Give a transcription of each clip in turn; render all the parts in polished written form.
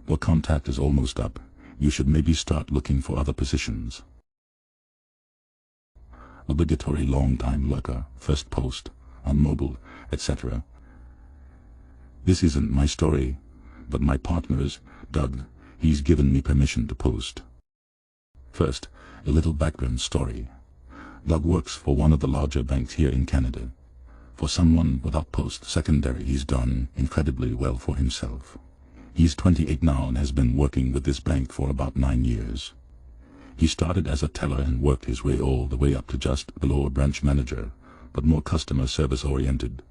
Your contact is almost up. You should maybe start looking for other positions. Obligatory long-time lurker, first post, on mobile, etc. This isn't my story, but my partner's, Doug. He's given me permission to post. First, a little background story. Doug works for one of the larger banks here in Canada. For someone without post-secondary, he's done incredibly well for himself. He's 28 now and has been working with this bank for about 9 years. He started as a teller and worked his way all the way up to just below a branch manager, but more customer service oriented.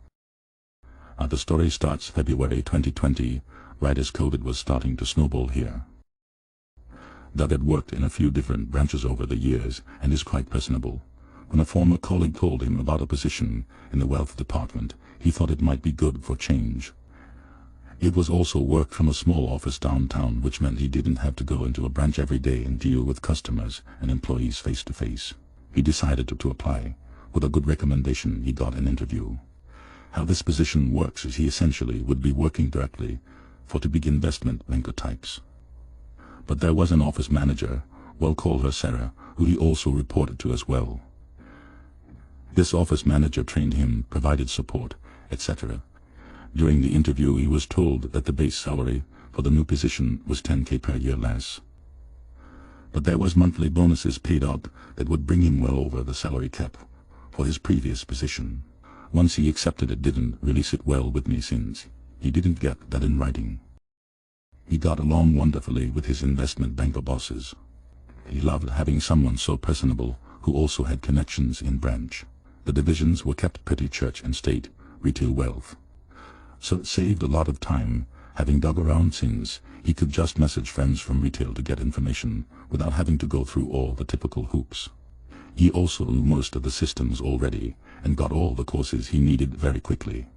The story starts February 2020, right as COVID was starting to snowball here. Doug had worked in a few different branches over the years and is quite personable. When a former colleague told him about a position in the wealth department, he thought it might be good for change. It was also work from a small office downtown, which meant he didn't have to go into a branch every day and deal with customers and employees face to face. He decided to apply. With a good recommendation, he got an interview. How this position works is he essentially would be working directly for the big investment banker types. But there was an office manager, we'll call her Sarah, who he also reported to as well. This office manager trained him, provided support, etc. During the interview, he was told that the base salary for the new position was $10,000 per year less. But there was monthly bonuses paid out that would bring him well over the salary cap for his previous position. Once he accepted it, didn't really sit well with me since he didn't get that in writing. He got along wonderfully with his investment banker bosses. He loved having someone so personable who also had connections in branch. The divisions were kept pretty church and state, retail wealth. So it saved a lot of time having Doug around since he could just message friends from retail to get information without having to go through all the typical hoops. He also knew most of the systems already and got all the courses he needed very quickly.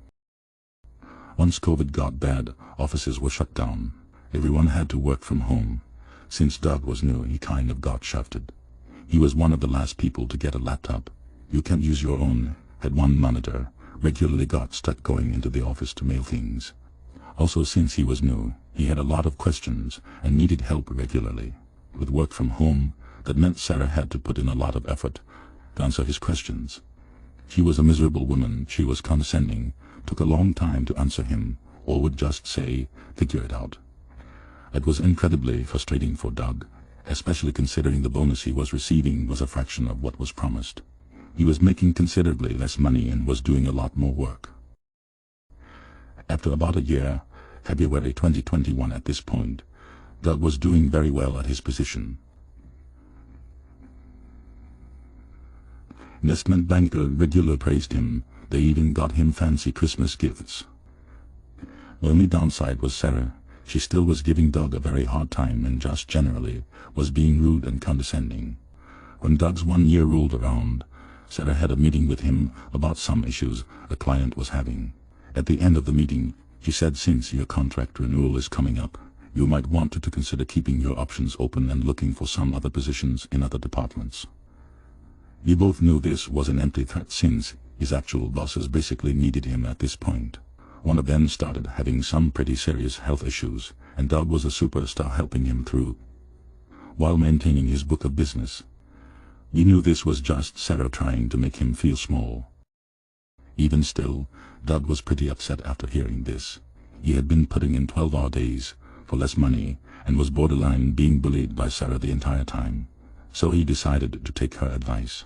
Once COVID got bad, offices were shut down. Everyone had to work from home. Since Doug was new, he kind of got shafted. He was one of the last people to get a laptop. You can't use your own, had one monitor, regularly got stuck going into the office to mail things. Also, since he was new, he had a lot of questions and needed help regularly. With work from home, that meant Sarah had to put in a lot of effort to answer his questions. She was a miserable woman, she was condescending, took a long time to answer him, or would just say, "Figure it out." It was incredibly frustrating for Doug, especially considering the bonus he was receiving was a fraction of what was promised. He was making considerably less money and was doing a lot more work. After about a year, February 2021 at this point, Doug was doing very well at his position. Investment banker regularly praised him. They even got him fancy Christmas gifts. The only downside was Sarah. She still was giving Doug a very hard time and just generally was being rude and condescending. When Doug's 1 year rolled around, Sarah had a meeting with him about some issues a client was having. At the end of the meeting, she said, "Since your contract renewal is coming up, you might want to consider keeping your options open and looking for some other positions in other departments." We both knew this was an empty threat since his actual bosses basically needed him at this point. One of them started having some pretty serious health issues, and Doug was a superstar helping him through, while maintaining his book of business. We knew this was just Sarah trying to make him feel small. Even still, Doug was pretty upset after hearing this. He had been putting in 12-hour days for less money and was borderline being bullied by Sarah the entire time, so he decided to take her advice.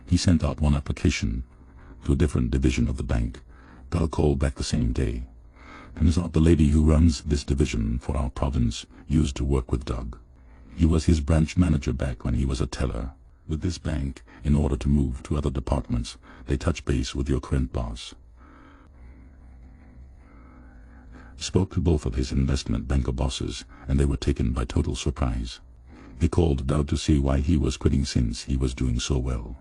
He sent out one application to a different division of the bank. Got a call back the same day. Turns out the lady who runs this division for our province used to work with Doug. He was his branch manager back when he was a teller. With this bank, in order to move to other departments, they touch base with your current boss. Spoke to both of his investment banker bosses, and they were taken by total surprise. They called Doug to see why he was quitting since he was doing so well.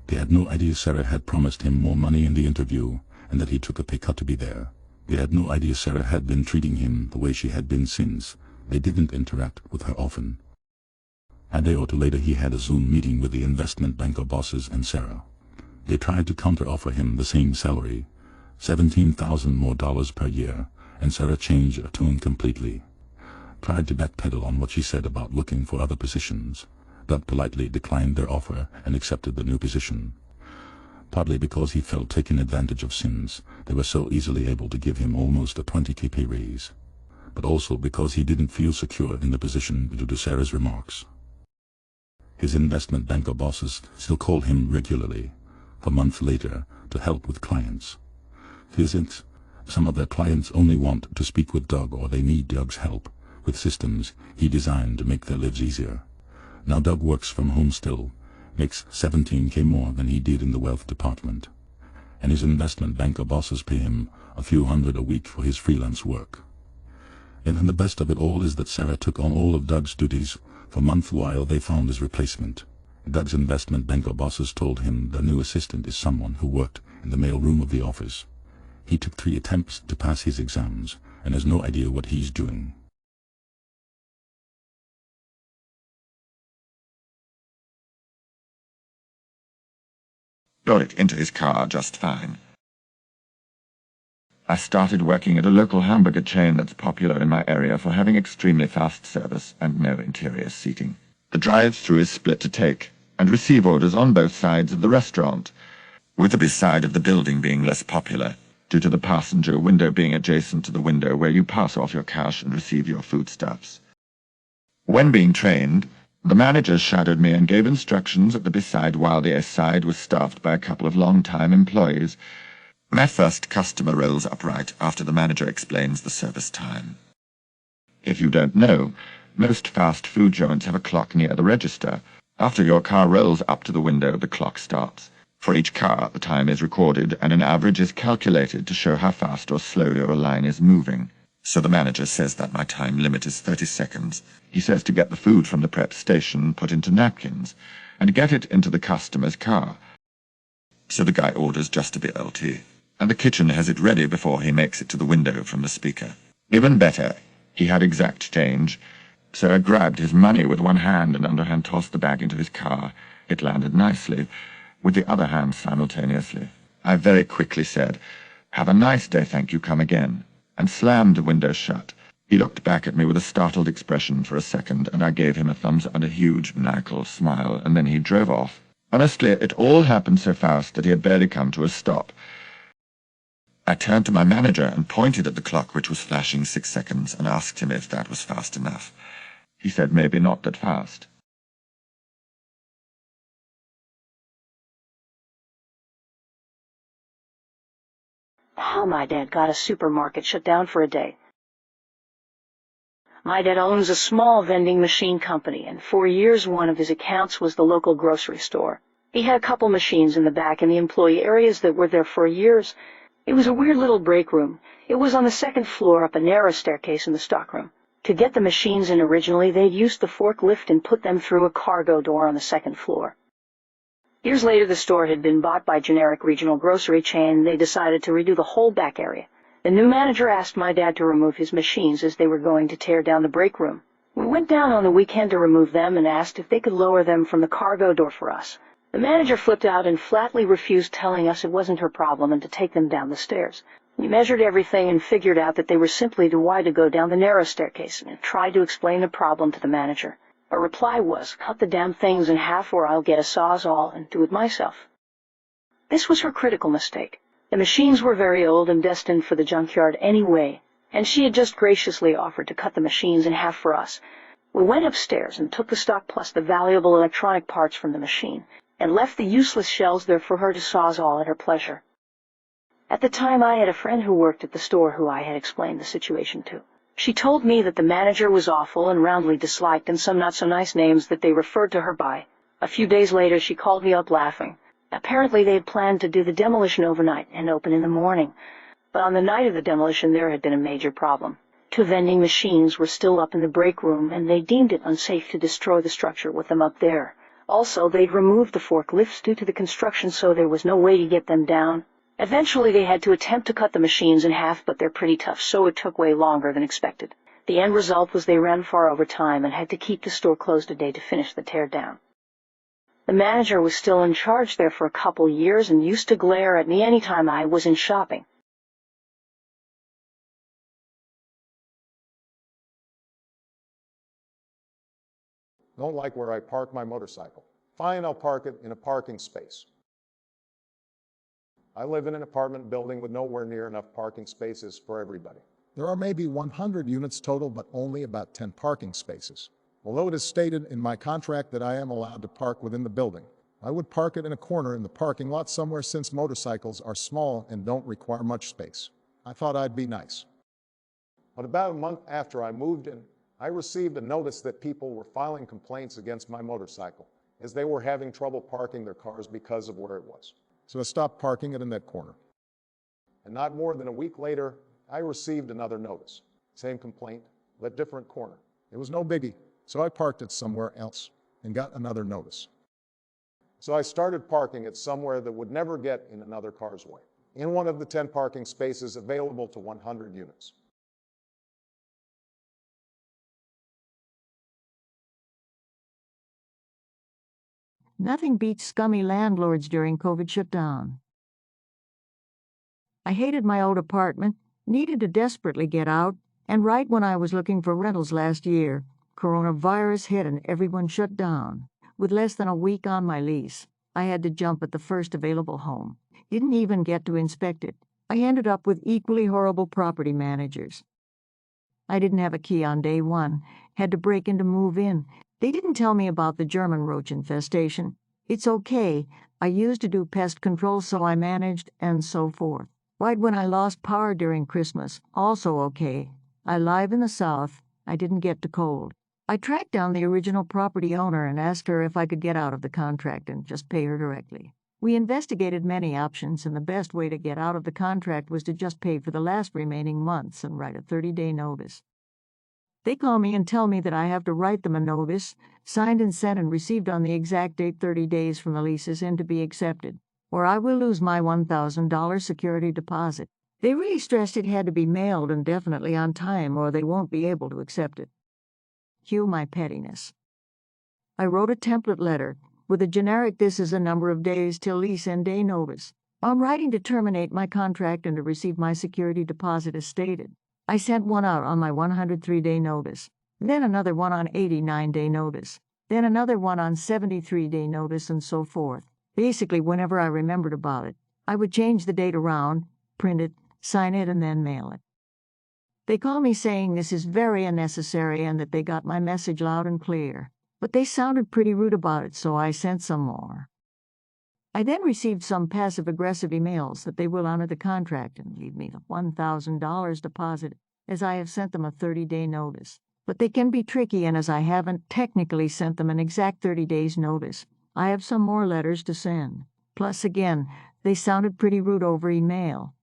They had no idea Sarah had promised him more money in the interview, and that he took a pay cut to be there. They had no idea Sarah had been treating him the way she had been since they didn't interact with her often. A day or two later, he had a Zoom meeting with the investment banker bosses and Sarah. They tried to counter-offer him the same salary, $17,000 more per year, and Sarah changed her tone completely. tried to backpedal on what she said about looking for other positions. Doug politely declined their offer and accepted the new position, partly because he felt taken advantage of since they were so easily able to give him almost a 20k pay raise, but also because he didn't feel secure in the position due to Sarah's remarks. His investment banker bosses still call him regularly, a month later, to help with clients. Visit. Some of their clients only want to speak with Doug, or they need Doug's help with systems he designed to make their lives easier. Now Doug works from home still, makes 17k more than he did in the wealth department, and his investment banker bosses pay him a few hundred a week for his freelance work. And the best of it all is that Sarah took on all of Doug's duties for a month while they found his replacement. Doug's investment banker bosses told him the new assistant is someone who worked in the mail room of the office. He took 3 attempts to pass his exams and has no idea what he's doing. Got it into his car just fine. I started working at a local hamburger chain that's popular in my area for having extremely fast service and no interior seating. The drive-thru is split to take and receive orders on both sides of the restaurant, with the B side of the building being less popular, due to the passenger window being adjacent to the window where you pass off your cash and receive your foodstuffs. When being trained, the manager shadowed me and gave instructions at the B side while the A side was staffed by a couple of long-time employees. My first customer rolls upright after the manager explains the service time. If you don't know, most fast food joints have a clock near the register. After your car rolls up to the window, the clock starts. For each car, the time is recorded, and an average is calculated to show how fast or slow your line is moving. So the manager says that my time limit is 30 seconds. He says to get the food from the prep station put into napkins, and get it into the customer's car. So the guy orders just a BLT, and the kitchen has it ready before he makes it to the window from the speaker. Even better, he had exact change, so I grabbed his money with one hand and underhand tossed the bag into his car. It landed nicely, with the other hand simultaneously. I very quickly said, "Have a nice day, thank you, come again," and slammed the window shut. He looked back at me with a startled expression for a second, and I gave him a thumbs up and a huge maniacal smile, and then he drove off. Honestly, it all happened so fast that he had barely come to a stop. I turned to my manager and pointed at the clock, which was flashing 6 seconds, and asked him if that was fast enough. He said maybe not that fast. How my dad got a supermarket shut down for a day. My dad owns a small vending machine company, and for years one of his accounts was the local grocery store. He had a couple machines in the back in the employee areas that were there for years. It was a weird little break room. It was on the second floor up a narrow staircase in the stockroom. To get the machines in originally, they'd used the forklift and put them through a cargo door on the second floor. Years later, the store had been bought by a generic regional grocery chain, and they decided to redo the whole back area. The new manager asked my dad to remove his machines as they were going to tear down the break room. We went down on the weekend to remove them and asked if they could lower them from the cargo door for us. The manager flipped out and flatly refused, telling us it wasn't her problem and to take them down the stairs. We measured everything and figured out that they were simply too wide to go down the narrow staircase, and tried to explain the problem to the manager. Her reply was, "Cut the damn things in half or I'll get a sawzall and do it myself." This was her critical mistake. The machines were very old and destined for the junkyard anyway, and she had just graciously offered to cut the machines in half for us. We went upstairs and took the stock plus the valuable electronic parts from the machine, and left the useless shells there for her to sawzall at her pleasure. At the time, I had a friend who worked at the store who I had explained the situation to. She told me that the manager was awful and roundly disliked, and some not-so-nice names that they referred to her by. A few days later, she called me up laughing. Apparently, they had planned to do the demolition overnight and open in the morning. But on the night of the demolition, there had been a major problem. 2 vending machines were still up in the break room, and they deemed it unsafe to destroy the structure with them up there. Also, they'd removed the forklifts due to the construction, so there was no way to get them down. Eventually, they had to attempt to cut the machines in half, but they're pretty tough, so it took way longer than expected. The end result was they ran far over time and had to keep the store closed a day to finish the teardown. The manager was still in charge there for a couple years and used to glare at me any time I was in shopping. Don't like where I park my motorcycle. Fine, I'll park it in a parking space. I live in an apartment building with nowhere near enough parking spaces for everybody. There are maybe 100 units total, but only about 10 parking spaces. Although it is stated in my contract that I am allowed to park within the building, I would park it in a corner in the parking lot somewhere since motorcycles are small and don't require much space. I thought I'd be nice. But about a month after I moved in, I received a notice that people were filing complaints against my motorcycle as they were having trouble parking their cars because of where it was. So I stopped parking it in that corner. And not more than a week later, I received another notice. Same complaint, but different corner. It was no biggie, so I parked it somewhere else and got another notice. So I started parking it somewhere that would never get in another car's way, in one of the 10 parking spaces available to 100 units. Nothing beats Scummy Landlords during COVID shutdown. I hated my old apartment, needed to desperately get out, and right when I was looking for rentals last year, coronavirus hit and everyone shut down. With less than a week on my lease, I had to jump at the first available home. Didn't even get to inspect it. I ended up with equally horrible property managers. I didn't have a key on day one, had to break in to move in. They didn't tell me about the German roach infestation. It's okay. I used to do pest control, so I managed, and so forth. Right when I lost power during Christmas, also okay. I live in the South. I didn't get too cold. I tracked down the original property owner and asked her if I could get out of the contract and just pay her directly. We investigated many options, and the best way to get out of the contract was to just pay for the last remaining months and write a 30-day notice. They call me and tell me that I have to write them a notice, signed and sent and received on the exact date 30 days from the leases and to be accepted, or I will lose my $1,000 security deposit. They really stressed it had to be mailed and definitely on time, or they won't be able to accept it. Cue my pettiness. I wrote a template letter with a generic "this is a number of days till lease end day notice. I'm writing to terminate my contract and to receive my security deposit as stated." I sent one out on my 103-day notice, then another one on 89-day notice, then another one on 73-day notice, and so forth. Basically, whenever I remembered about it, I would change the date around, print it, sign it, and then mail it. They call me saying this is very unnecessary and that they got my message loud and clear, but they sounded pretty rude about it, so I sent some more. I then received some passive-aggressive emails that they will honor the contract and leave me the $1,000 deposit, as I have sent them a 30-day notice. But they can be tricky, and as I haven't technically sent them an exact 30 days notice, I have some more letters to send. Plus, again, they sounded pretty rude over email.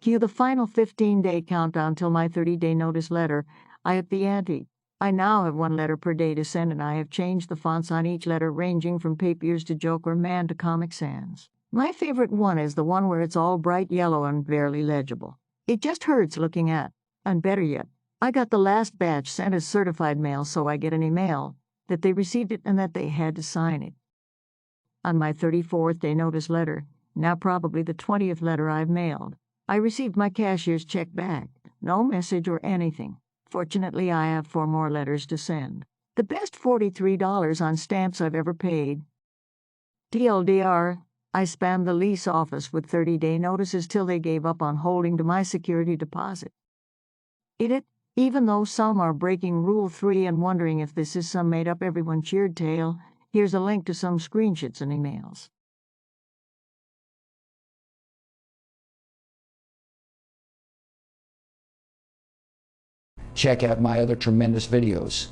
Cue the final 15-day countdown till my 30-day notice letter. I up the ante. I now have 1 letter per day to send, and I have changed the fonts on each letter, ranging from Papiers to Joker Man to Comic Sans. My favorite one is the one where it's all bright yellow and barely legible. It just hurts looking at. And better yet, I got the last batch sent as certified mail, so I get an email that they received it and that they had to sign it. On my 34th day notice letter, now probably the 20th letter I've mailed, I received my cashier's check back. No message or anything. Fortunately, I have 4 more letters to send. The best $43 on stamps I've ever paid. TLDR, I spammed the lease office with 30-day notices till they gave up on holding to my security deposit. Even though some are breaking Rule 3 and wondering if this is some made-up everyone cheered tale, here's a link to some screenshots and emails. Check out my other tremendous videos.